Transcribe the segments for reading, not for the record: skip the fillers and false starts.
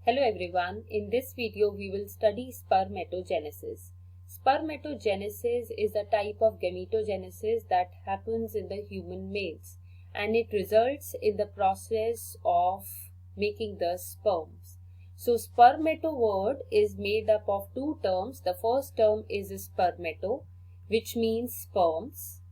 Hello everyone, in this video we will study spermatogenesis. Spermatogenesis is a type of gametogenesis that happens in the human males and it results in the process of making the sperms. So spermato word is made up of two terms. The first term is spermato, which means sperms,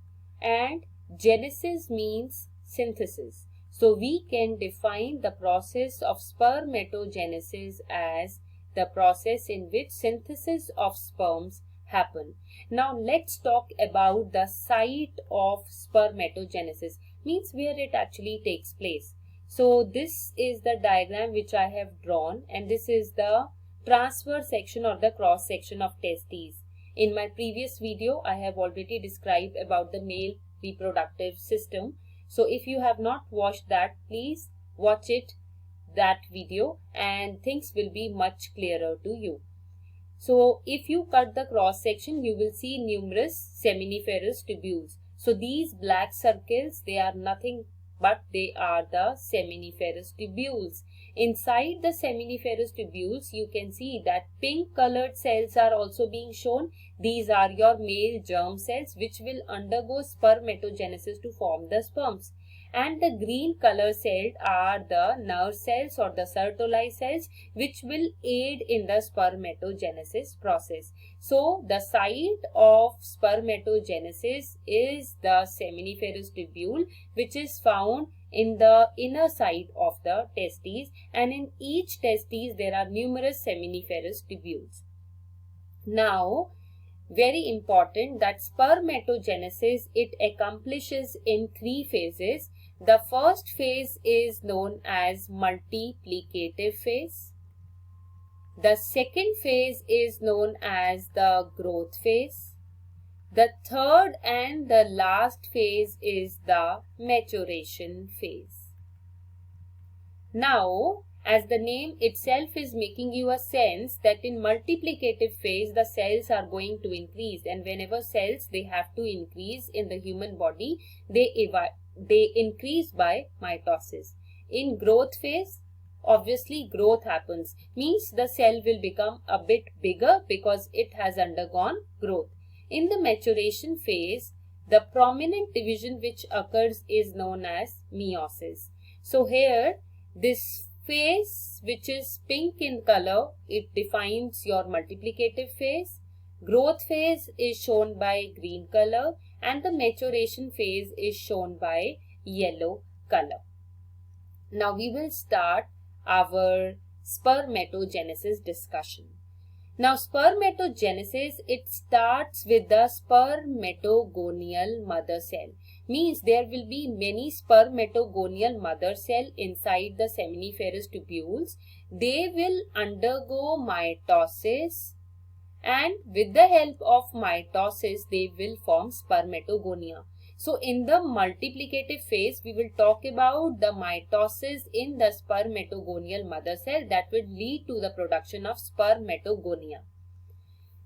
and genesis means synthesis. So we can define the process of spermatogenesis as the process in which synthesis of sperms happen. Now let's talk about the site of spermatogenesis, means where it actually takes place. So this is the diagram which I have drawn, and this is the transverse section or the cross section of testes. In my previous video, I have already described about the male reproductive system. So if you have not watched that, please watch that video and things will be much clearer to you. So if you cut the cross section, you will see numerous seminiferous tubules. So these black circles, they are nothing but they are the seminiferous tubules. Inside the seminiferous tubules, you can see that pink colored cells are also being shown. These are your male germ cells which will undergo spermatogenesis to form the sperms. And the green color cells are the nerve cells or the Sertoli cells which will aid in the spermatogenesis process. So the site of spermatogenesis is the seminiferous tubule which is found in the inner side of the testes, and in each testes there are numerous seminiferous tubules. Now, very important that spermatogenesis, it accomplishes in three phases. The first phase is known as multiplicative phase. The second phase is known as the growth phase. The third and the last phase is the maturation phase. Now, as the name itself is making you a sense that in multiplicative phase the cells are going to increase, and whenever cells they have to increase in the human body, they increase by mitosis. In growth phase, obviously growth happens, means the cell will become a bit bigger because it has undergone growth. In the maturation phase, the prominent division which occurs is known as meiosis. So here, this phase which is pink in color, it defines your multiplicative phase. Growth phase is shown by green color and the maturation phase is shown by yellow color. Now we will start our spermatogenesis discussion. Now spermatogenesis, it starts with the spermatogonial mother cell. Means there will be many spermatogonial mother cell inside the seminiferous tubules. They will undergo mitosis, and with the help of mitosis they will form spermatogonia. So in the multiplicative phase, we will talk about the mitosis in the spermatogonial mother cell that will lead to the production of spermatogonia.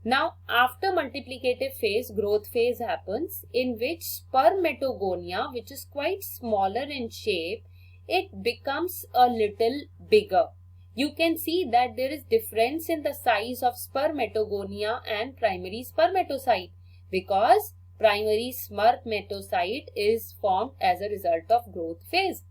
Now after multiplicative phase, growth phase happens, in which spermatogonia, which is quite smaller in shape, it becomes a little bigger. You can see that there is difference in the size of spermatogonia and primary spermatocyte because primary spermatocyte is formed as a result of growth phase.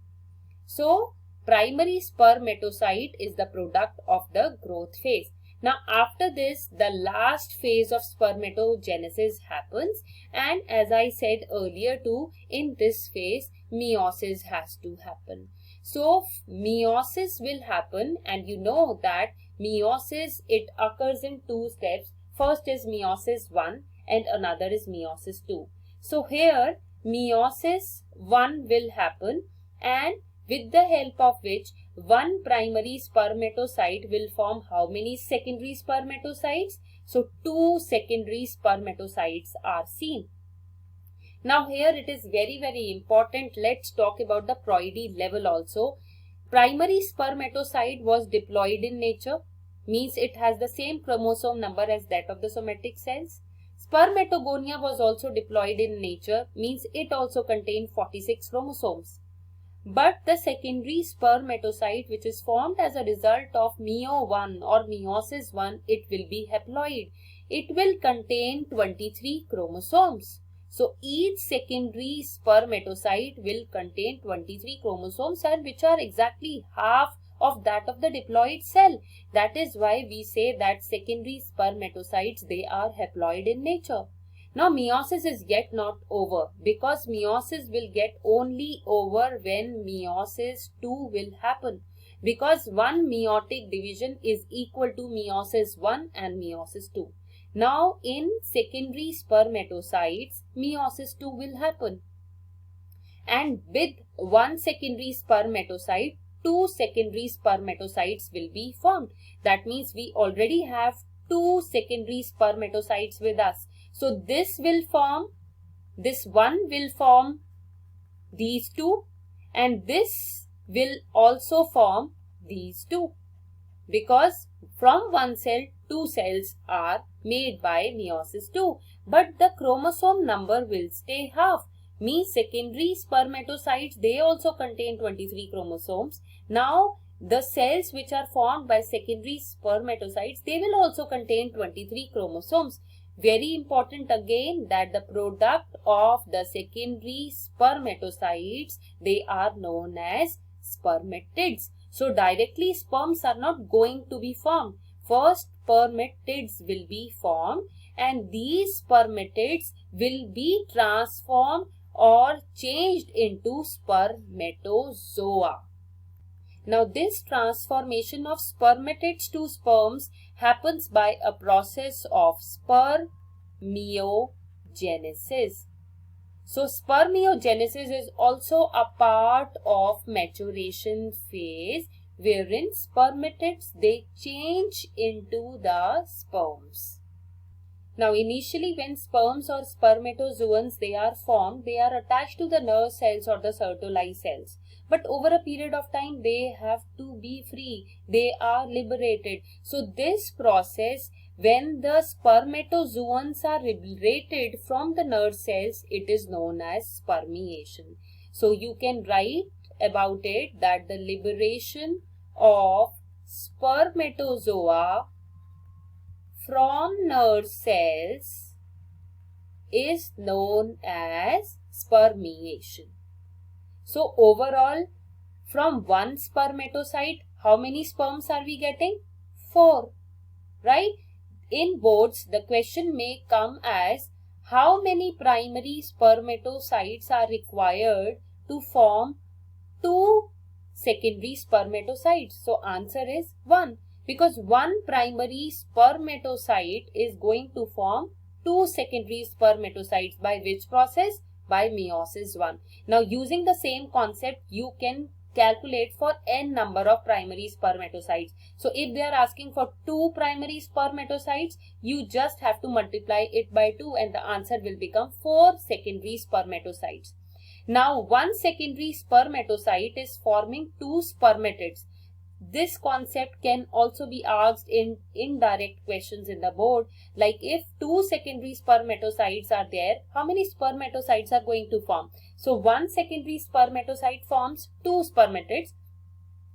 So primary spermatocyte is the product of the growth phase. Now after this, the last phase of spermatogenesis happens, and as I said earlier too, in this phase meiosis has to happen. So meiosis will happen, and you know that meiosis, it occurs in two steps. First is meiosis 1 and another is meiosis 2. So here meiosis 1 will happen, and with the help of which one primary spermatocyte will form how many secondary spermatocytes? So two secondary spermatocytes are seen. Now here it is very important. Let's talk about the ploidy level also. Primary spermatocyte was diploid in nature, means it has the same chromosome number as that of the somatic cells. Spermatogonia was also diploid in nature, means it also contained 46 chromosomes. But the secondary spermatocyte, which is formed as a result of meo-1 or meiosis 1, it will be haploid. It will contain 23 chromosomes. So each secondary spermatocyte will contain 23 chromosomes, and which are exactly half of that of the diploid cell. That is why we say that secondary spermatocytes, they are haploid in nature. Now meiosis is yet not over, because meiosis will get only over when meiosis 2 will happen, because one meiotic division is equal to meiosis 1 and meiosis 2. Now in secondary spermatocytes, meiosis 2 will happen, and with one secondary spermatocyte, two secondary spermatocytes will be formed. That means we already have two secondary spermatocytes with us. So this will form, this one will form these two, and this will also form these two, because from one cell, two cells are made by meiosis 2. But the chromosome number will stay half. Means secondary spermatocytes, they also contain 23 chromosomes. Now the cells which are formed by secondary spermatocytes, they will also contain 23 chromosomes. Very important again that the product of the secondary spermatocytes, they are known as spermatids. So directly sperms are not going to be formed. First spermatids will be formed, and these spermatids will be transformed or changed into spermatozoa. Now this transformation of spermatids to sperms happens by a process of spermiogenesis. So spermiogenesis is also a part of maturation phase, wherein spermatids, they change into the sperms. Now initially when sperms or spermatozoans, they are formed, they are attached to the nerve cells or the Sertoli cells. But over a period of time, they have to be free. They are liberated. So this process, when the spermatozoans are liberated from the nerve cells, it is known as spermiation. So you can write about it that the liberation of spermatozoa from nerve cells is known as spermiation. So overall, from one spermatocyte, how many sperms are we getting? 4, right? In boards, the question may come as how many primary spermatocytes are required to form 2 secondary spermatocytes. So answer is 1, because one primary spermatocyte is going to form 2 secondary spermatocytes. By which process? By meiosis 1. Now using the same concept, you can calculate for n number of primary spermatocytes. So if they are asking for 2 primary spermatocytes, you just have to multiply it by 2 and the answer will become 4 secondary spermatocytes. Now one secondary spermatocyte is forming 2 spermatids. This concept can also be asked in indirect questions in the board, like if 2 secondary spermatocytes are there, how many spermatocytes are going to form? So one secondary spermatocyte forms 2 spermatids.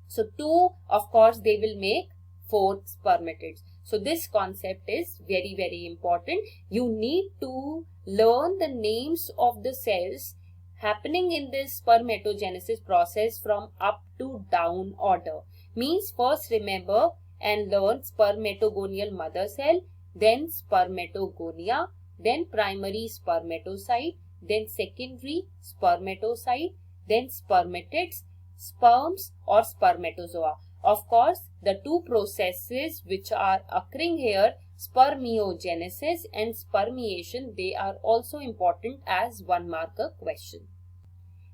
So 2, of course, they will make 4 spermatids. So this concept is very, very important. You need to learn the names of the cells happening in this spermatogenesis process from up to down order. Means first remember and learn spermatogonial mother cell, then spermatogonia, then primary spermatocyte, then secondary spermatocyte, then spermatids, sperms or spermatozoa. Of course, the two processes which are occurring here, spermiogenesis and spermiation, they are also important as one marker question.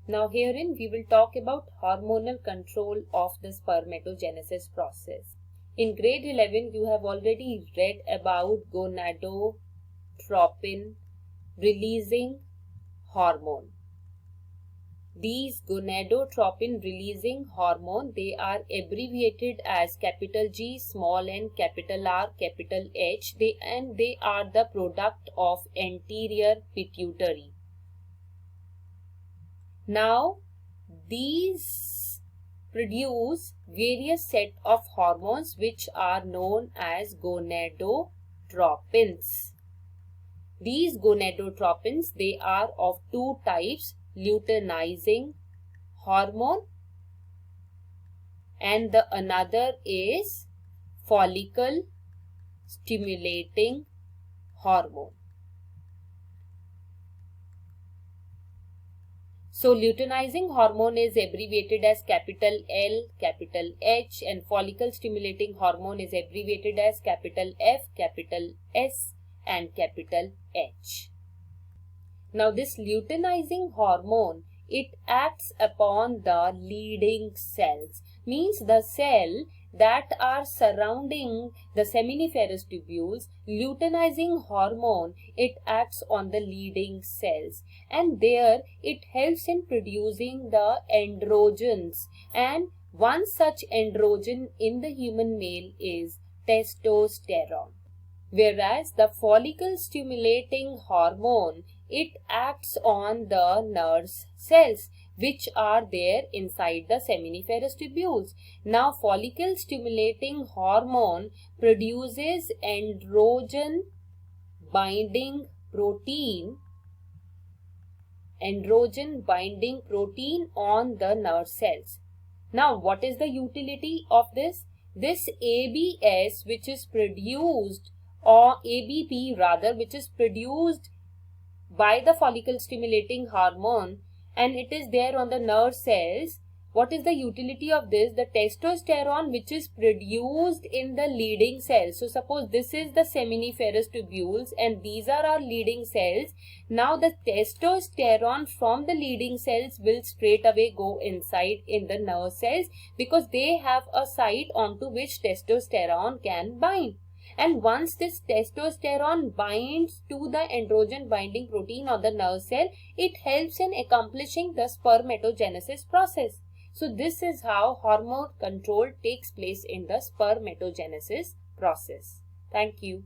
Now herein we will talk about hormonal control of the spermatogenesis process. In grade 11 you have already read about gonadotropin releasing hormone. These gonadotropin releasing hormone, they are abbreviated as capital G, small n, capital R, capital H, and they are the product of anterior pituitary. Now, these produce various set of hormones which are known as gonadotropins. These gonadotropins, they are of two types, luteinizing hormone and the another is follicle stimulating hormone. So luteinizing hormone is abbreviated as capital L, capital H, and follicle stimulating hormone is abbreviated as capital F, capital S, and capital H. Now this luteinizing hormone, it acts upon the leading cells, means the cell that are surrounding the seminiferous tubules. Luteinizing hormone, it acts on the leading cells, and there it helps in producing the androgens, and one such androgen in the human male is testosterone. Whereas the follicle stimulating hormone, it acts on the nurse cells which are there inside the seminiferous tubules. Now follicle stimulating hormone produces androgen binding protein on the nerve cells. Now what is the utility of this? This ABS which is produced, or ABP rather, which is produced by the follicle stimulating hormone and it is there on the nerve cells. What is the utility of this? The testosterone which is produced in the leading cells. So suppose this is the seminiferous tubules and these are our leading cells. Now the testosterone from the leading cells will straight away go inside in the nerve cells because they have a site onto which testosterone can bind. And once this testosterone binds to the androgen binding protein on the nerve cell, it helps in accomplishing the spermatogenesis process. So this is how hormone control takes place in the spermatogenesis process. Thank you.